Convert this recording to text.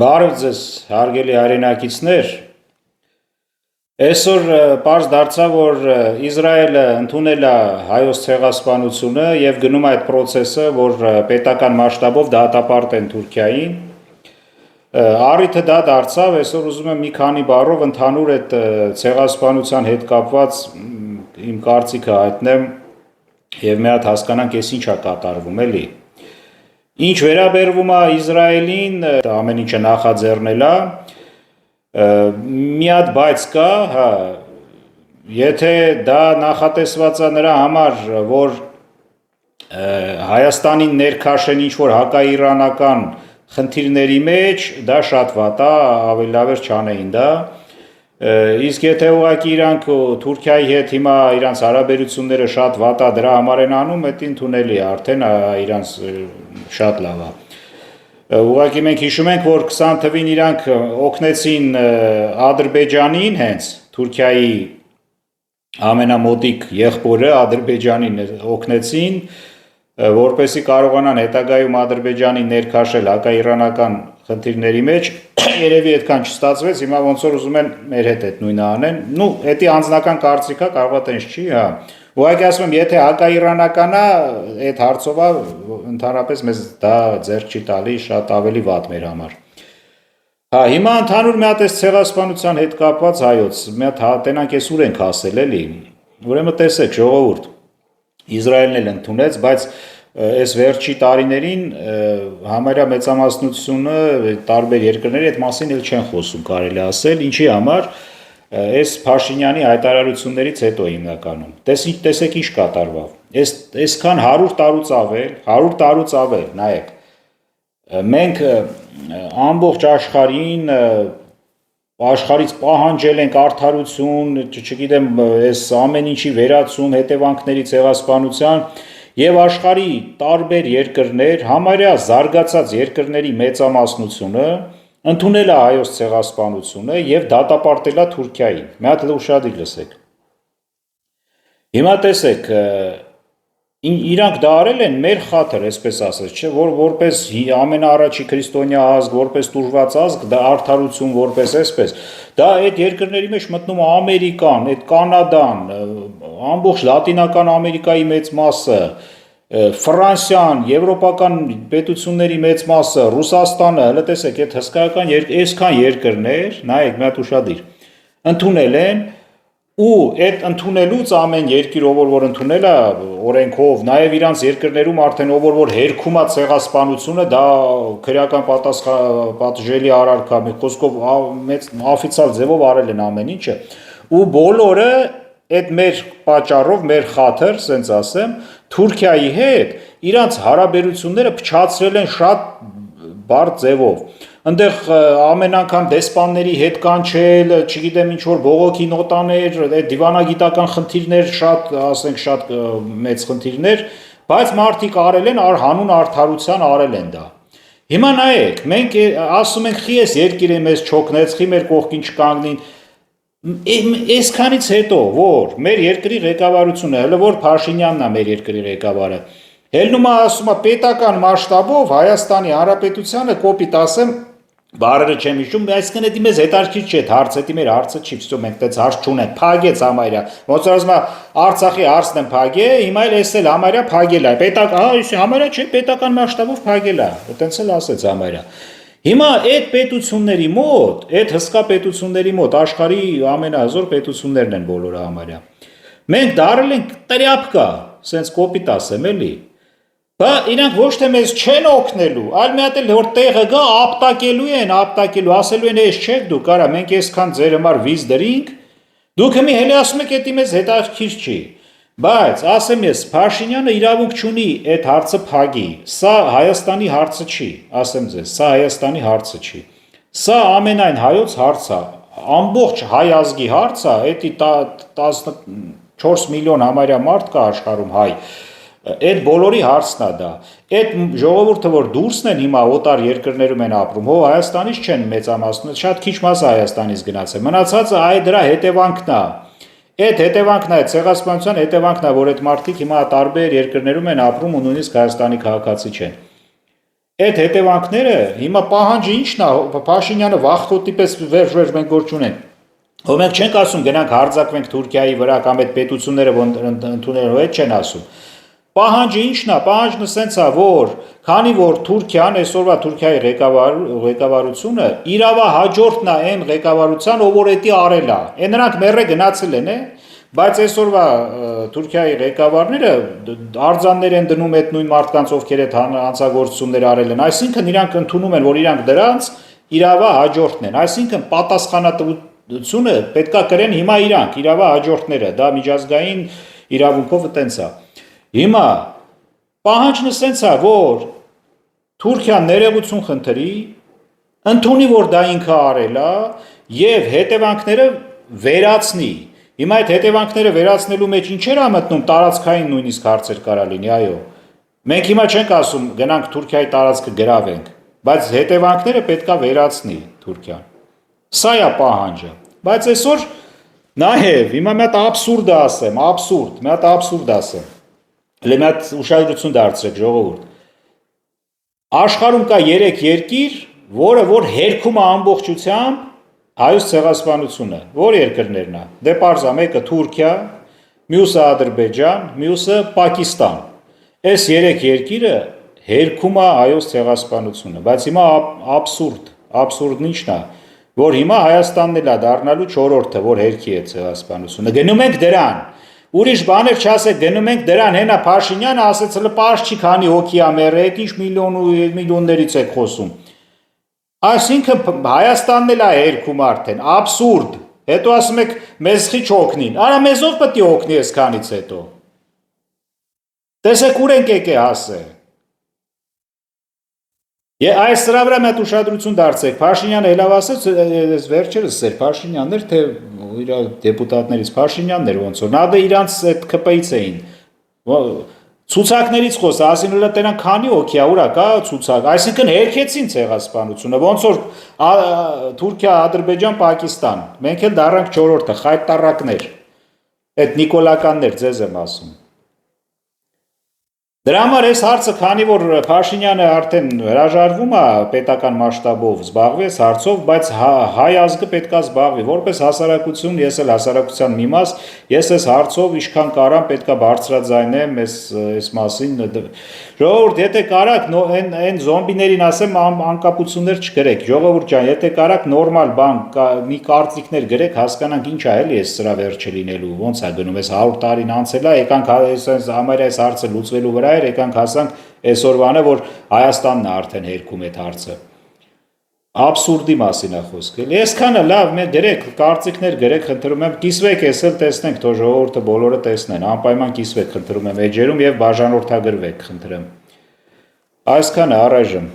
Բարև ձեզ, հարգելի հայրենակիցներ, այսօր պարզ դարձավ, որ Իսրայելը ընդունել է հայոց ցեղասպանությունը եւ գնում է այդ process-ը, որ պետական մասշտաբով դատապարտեն Թուրքիային։ Առիթը դա դարձավ, այսօր ուզում եմ մի քանի բառով ընդհանուր այդ ցեղասպանության հետ կապված իմ կարծիքը հայտնեմ եւ մի հատ հասկանանք, ես ինչ է կատարվում, էլի։ Ինչ վերաբերվում է Իսրայելին, ամեն ինչը նախաձեռնել է, մի հատ բայց կա, հա, եթե դա նախատեսված է նրա համար, որ Հայաստանին ներքաշեն ինչ-որ հակաիրանական խնդիրների մեջ, դա շատ վատ է, ավելի լավ էր չանեին դա, իսկ եթե ուղղակի իրանք Թուրքիայի հետ հիմա իրանց հարաբերությունները շատ վատ է դրա համար են անում, դա ընդունելի է, արդեն իրանց շատ լավ է։ Ուղղակի մենք հիշում ենք, որ 20 թվին իրանք օգնեցին Ադրբեջանին հենց Թուրքիայի ամենամոտիկ եղբորը Ադրբեջանին օգնեցին, որպեսզի կարողանան հետագայում Ադրբեջանին ներքաշել հակաիրանական խնդիրների մեջ, երևի այդքան չստացվեց, հիմա ոնց որ ուզում են մեր հետ այդ նույնը անեն, նու դա անձնական կարծիք է, կարող է տենց չի, հա։ Ուղղակի ասում եմ, եթե հակաիրանական է, այդ հարցով է, ընդհանրապես մեզ դա ձեռք չի տալի, շատ ավելի վատ մեր համար։ Հա, հիմա ընդհանուր մի հատ էս ցեղասպանության հետ կապված հայոց, մի հատ տենանք էս ուր ենք հասել, էլի։ Ուրեմն տեսեք, ժողովուրդ, Իսրայելն էլ ընդունեց, բայց այս վերջի տարիներին համարյա մեծամասնությունը տարբեր երկրների այդ մասին էլ չեն խոսում, կարելի ասել, ինչի համար այս Փաշինյանի հայտարարություններից հետո հիմնականում։ Տեսեք ինչ կատարվավ։ Այսքան 100 տարուց ավել, նայեք։ Մենք ամբողջ աշխարհից պահանջել ենք արդարություն, չգիտեմ, այս ամեն ինչի վերացում, հետևանքների ցեղասպանության եւ աշխարհի տարբեր երկրներ, համարյա զարգացած երկրների մեծամասնությունը ընդունել է հայոց ցեղասպանությունը եւ դատապարտել է Թուրքիային։ Մի հատ ուշադիր լսեք։ Հիմա տեսեք, իրանք դա արել են մեր խաթր, այսպես ասած, չէ, որ որպես ամենաառաջի քրիստոնյա ազգ, որպես տուժված ազգ, դա արդարություն որպես այսպես, դա այդ երկրների մեջ մտնում է Ամերիկան, այդ Կանադան, ամբողջ Լատինական Ամերիկայի մեծ մասը, Ֆրանսիան, եվրոպական պետությունների մեծ մասը, Ռուսաստանը, հələ տեսեք, այդ հսկայական այսքան երկրներ, նայեք, մի հատ ուշադիր, ընդունել են ու այդ ընդունելուց ամեն երկիր ով որ ընդունել է օրենքով, նաև իրանց երկրներում արդեն ով որ հերքում է ցեղասպանությունը, դա քրեական պատժելի արարք է, մի խոսքով մեծ օֆիցիալ ձևով արել են ամեն ինչը, ու բոլորը այդ մեր պատճառով, մեր խաթր, ասենց ասեմ, Թուրքիայի հետ իրանց հարաբերությունները փչացրել են շատ բարդ ձևով։ Այնտեղ ամեն անգամ դեսպանների հետ կանչել, չգիտեմ ինչ որ բողոքի նոտաներ, այդ դիվանագիտական խնդիրներ շատ, ասենք շատ մեծ խնդիրներ, բայց մարդիկ արել են հանուն արդարության արել են դա։ Հիմա նայեք, մենք ասում ենք խի էս երկիրը մեզ չօգնեց, խի մեր կողքին չկանգնին։ Այսքանից հետո, որ մեր երկրի ղեկավարությունը, հələ որ Փաշինյանն է մեր երկրի ղեկավարը, հելնում է ասում է պետական մասշտաբով Հայաստանի Հանրապետությանը կոպիտ ասեմ բարերը չեմ հիշում, այսինքն դա մեզ հետաքրքիր չէ, հարցը դա մեր հարցը չի, վստահ մենք այդպես հարց չունենք, փագեց համարյա, ոնց որ ասում է Արցախի հարցն եմ փագե, հիմա էլ էս էլ համարյա փագել է, համարյա չէ, պետական մասշտաբով փագել է, այտենց էլ ասեց համարյա։ Հիմա այդ պետությունների մոտ, այդ հսկա պետությունների մոտ աշխարհի ամենահզոր պետություններն են բոլորը համարյա։ Մենք դարել ենք տրյապկա, սենց կոպիտ ասեմ էլի։ Բա իրանք ոչ թե մեզ չեն օգնելու, այլ մի հատ էլ որ տեղը գա ապտակելու են, ասելու են էս չեք դու կարա մենք այսքան ձեր համար վիզ դրինք, դուք հիմա հենց ասում եք դա մեզ հետաքրքիր չի։ Բայց ասեմ ես, Փաշինյանը իրավունք չունի այդ հարցը փագի, սա Հայաստանի հարցը չի, ասեմ ձեզ, սա Հայաստանի հարցը չի, սա ամենայն հայոց հարց է, ամբողջ հայ ազգի հարց է, դա 14 միլիոն համարյա մարդ կա աշխարհում հայ, այդ բոլորի հարցն է դա, այդ ժողովուրդը որ դուրսն են հիմա օտար երկրներում են ապրում, հո Հայաստանից չեն մեծամասնում, շատ քիչ մասը Հայաստանից գնացել, մնացածը այ դրա հետևանքն է։ Այդ հետևանքն է, ցեղասպանության հետևանքն է, որ այդ մարդիկ հիմա տարբեր երկրներում են ապրում ու նույնիսկ Հայաստանի քաղաքացի չեն։ Այդ հետևանքները հիմա պահանջը ի՞նչն է, Փաշինյանը վախխոտի պես վերջ մենք որ չունենք։ Ո մենք չենք ասում գնանք հարձակվենք Թուրքիայի վրա կամ այդ պետությունները ընդունելու հետ չեն ասում։ Պահանջը ի՞նչն է, պահանջը սենց է, որ քանի որ Թուրքիան, այսօրվա Թուրքիայի ղեկավարությունը իրավահաջորդն է այն ղեկավարության, ով որ էդի արել է։ Այն նրանք մեռե գնացել են, բայց այսօրվա Թուրքիայի ղեկավարները արձաններ են դնում այդ նույն մարդկանց, ովքեր այդ հանցագործություններ արել են, այսինքն իրանք ընդունում են, որ իրանք դրանց իրավահաջորդն են, այսինքն պատասխանատվությունը պետքա կրեն հիմա իրանք, իրավահաջորդները, դա միջազգային իրավունքով տենց է։ Հիմա պահանջն սենց է, որ Թուրքիան ներողություն խնդրի, ընդունի, որ դա ինքը արել է եւ հետևանքները վերացնի։ Հիմա այդ հետևանքները վերացնելու մեջ ինչեր է մտնում տարածքային նույնիսկ հարցեր կարա լինի, այո։ Մենք հիմա չենք ասում գնանք Թուրքիայի տարածքը գրավենք, բայց հետևանքները պետքա վերացնի Թուրքիան։ Սա է պահանջը։ Բայց այսօր նաեւ հիմա մի հատ աբսուրդ ասեմ, մի հատ աբսուրդ ասեմ։ Մի հատ ուշադրություն դարձրեք ժողովուրդ։ Աշխարհում կա 3 երկիր, որը որ հերքում է ամբողջությամբ հայոց ցեղասպանությունը, որ երկրներն է։ Դե պարզա մեկը Թուրքիա, մյուսը Ադրբեջան, մյուսը Պակիստան։ Այս 3 երկիրը հերքում է հայոց ցեղասպանությունը, բայց հիմա աբսուրդն ի՞նչն է, որ հիմա Հայաստանն էլ է դառնալու 4-րդը, որ հերքի է ցեղասպանությունը։ Գնում ենք դրան։ Ուրիշ բաներ չասեք, գնում ենք դրան, հենա Փաշինյանը ասեց, հələ պարզ չի քանի հոգի է մեռել, այդ ինչ միլիոններից եք խոսում։ Այսինքն Հայաստանն էլ է հերքում արդեն, աբսուրդ։ Հետո ասում եք մեզ խի չօգնին։ Արա մեզ ով պետք է օգնի այսքանից հետո։ Տեսեք ուր ենք եկե հասել։ Այս սրա վրա մի հատ ուշադրություն դարձեք։ Փաշինյանը ելավ ասեց, այս վերջերս էր Փաշինյանն էր, թե իր դեպուտատներից Փաշինյանն էր ոնց որ։ Նա դե իրանց այդ ԿՊ-ից էին։ Ցուցակներից խոսա, ասին հələ տենան քանի հոգի է, ուրա կա ցուցակ, այսինքն հերքեցին ցեղասպանությունը, ոնց որ Թուրքիա, Ադրբեջան, Պակիստան։ Մենք էլ դառանք 4-րդը, խայտարակներ։ Այդ նիկոլականներ ձեզ եմ ասում։ Դրա համար այս հարցը, քանի որ Փաշինյանը արդեն հրաժարվում է պետական մասշտաբով զբաղվի այս հարցով, բայց հայ ազգը պետք է զբաղվի, որպես հասարակություն, ես էլ հասարակության մի մաս, ես այս հարցով ինչքան կարամ պետք է բարձրաձայնեմ այս մասին։ Ժողովուրդ, եթե կարաք այն զոմբիներին ասեմ անկապություններ չգրեք, ժողովուրդ ջան, եթե կարաք նորմալ բան, մի կարծիքներ գրեք, հասկանանք ինչ է էլի այս սրա վերջը լինելու, ոնց է գնում, այս 100 տարին անցել է, եկանք համարյա այս հարցը լուծվելու վրա եկանք հասանք այսօրվանը, որ Հայաստանն է արդեն հերքում այդ հարցը։ Աբսուրդի մասին է խոսքը։ Այսքանը լավ, մենք գրեք, կարծիքներ գրեք, խնդրում եմ, կիսվեք, ես էլ տեսնենք, թող ժողովուրդը բոլորը տեսնեն, անպայման կիսվեք, խնդրում եմ էջերում եւ բաժանորդագրվեք, խնդրեմ։ Այսքանը առայժմ։